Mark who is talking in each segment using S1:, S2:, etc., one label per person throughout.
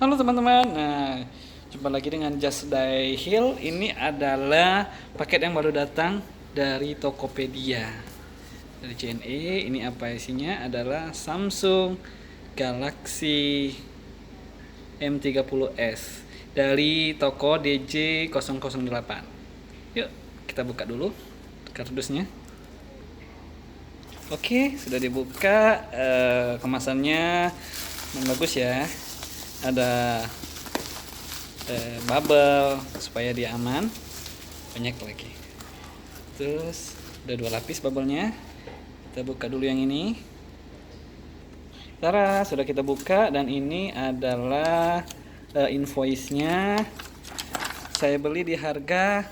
S1: Halo teman-teman, nah jumpa lagi dengan Just Die Hill. Ini adalah paket yang baru datang dari Tokopedia, dari JNE. Ini apa isinya? Adalah Samsung Galaxy M30s dari toko DJ008. Yuk kita buka dulu kardusnya. Oke, sudah dibuka. Kemasannya bagus ya. Ada bubble supaya dia aman, banyak lagi. Terus udah 2 lapis bubble-nya. Kita buka dulu yang ini. Tara, sudah kita buka dan ini adalah invoice-nya. Saya beli di harga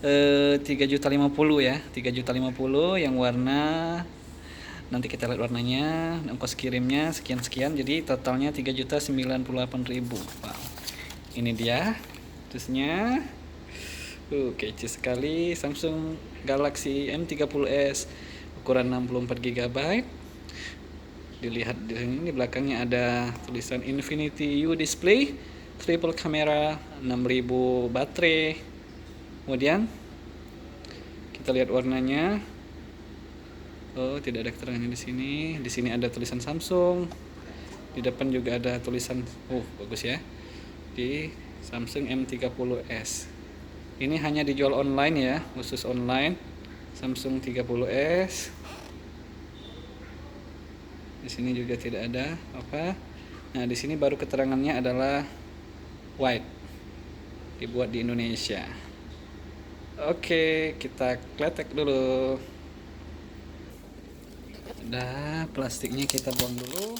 S1: 3.050.000 ya, 3.050.000 yang warna. Nanti kita lihat warnanya, ongkos kirimnya sekian-sekian, jadi totalnya 3.098.000. Wow. Ini dia terusnya. Kece sekali, Samsung Galaxy M30s ukuran 64 GB. Dilihat di sini, di belakangnya ada tulisan Infinity U display, triple kamera, 6000 baterai. Kemudian kita lihat warnanya. Oh, tidak ada keterangannya di sini. Di sini ada tulisan Samsung. Di depan juga ada tulisan, bagus ya. Di Samsung M30s. Ini hanya dijual online ya, khusus online. Samsung 30s. Di sini juga tidak ada apa. Nah, di sini baru keterangannya adalah white. Dibuat di Indonesia. Oke, kita kletek dulu. Udah, plastiknya kita buang dulu.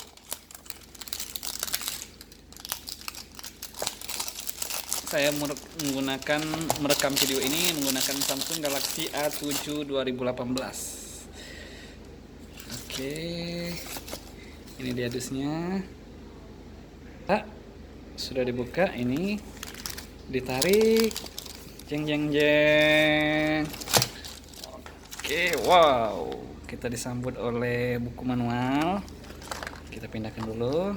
S1: Saya merekam video ini menggunakan Samsung Galaxy A7 2018. Oke, ini dia dusnya. Sudah dibuka, ini ditarik, jeng jeng jeng. Oke, wow, kita disambut oleh buku manual. Kita pindahkan dulu.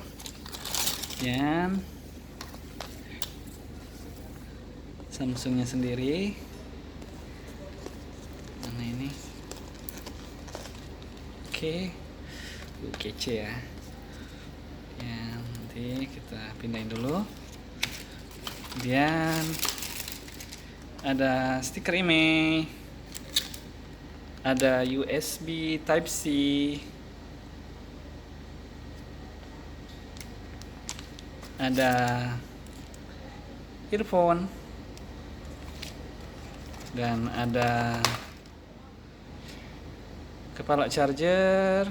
S1: Dan Samsungnya sendiri. Mana ini? Oke, kece ya. Nanti kita pindahin dulu. Kemudian ada stiker IMEI, ada USB Type-C, ada earphone, dan ada kepala charger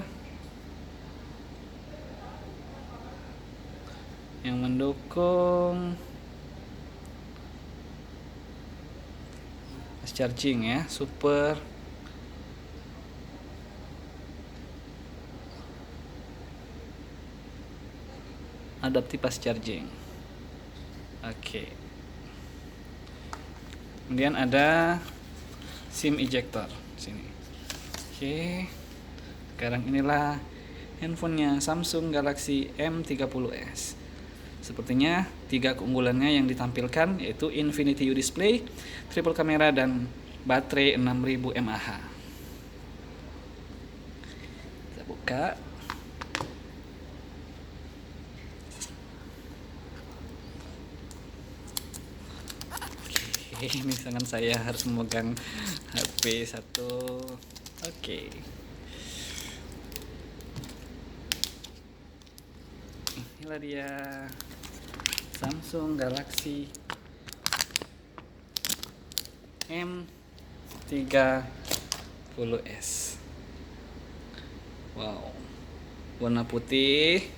S1: yang mendukung fast charging ya, super. Adaptive fast charging. Oke. Kemudian ada SIM ejector sini. Oke. Sekarang inilah handphonenya Samsung Galaxy M30s. Sepertinya 3 keunggulannya yang ditampilkan yaitu Infinity U display, triple kamera, dan baterai 6000 mAh. Kita buka. Ini tangan saya harus memegang HP satu. Oke. Inilah dia Samsung Galaxy M30s. Wow, warna putih.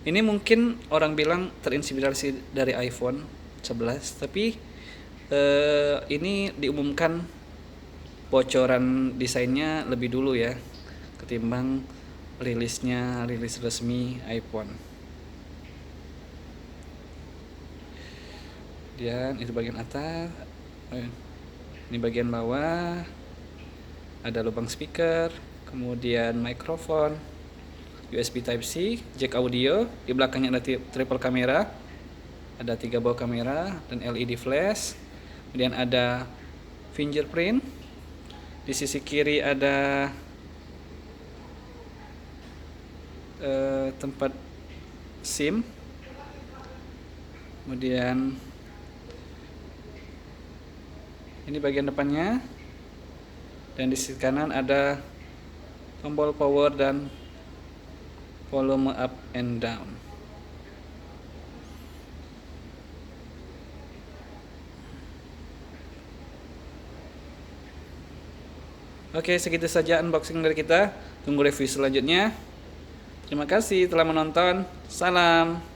S1: Ini mungkin orang bilang terinspirasi dari iPhone 11, tapi ini diumumkan bocoran desainnya lebih dulu ya ketimbang rilis resmi iPhone. Dan itu bagian atas, ini bagian bawah ada lubang speaker, kemudian mikrofon, USB Type C, jack audio, di belakangnya ada triple kamera, ada 3 buah kamera dan LED flash. Kemudian ada fingerprint. Di sisi kiri ada tempat SIM. Kemudian ini bagian depannya, dan di sisi kanan ada tombol power dan volume up and down. Oke, segitu saja unboxing dari kita. Tunggu review selanjutnya. Terima kasih telah menonton. Salam.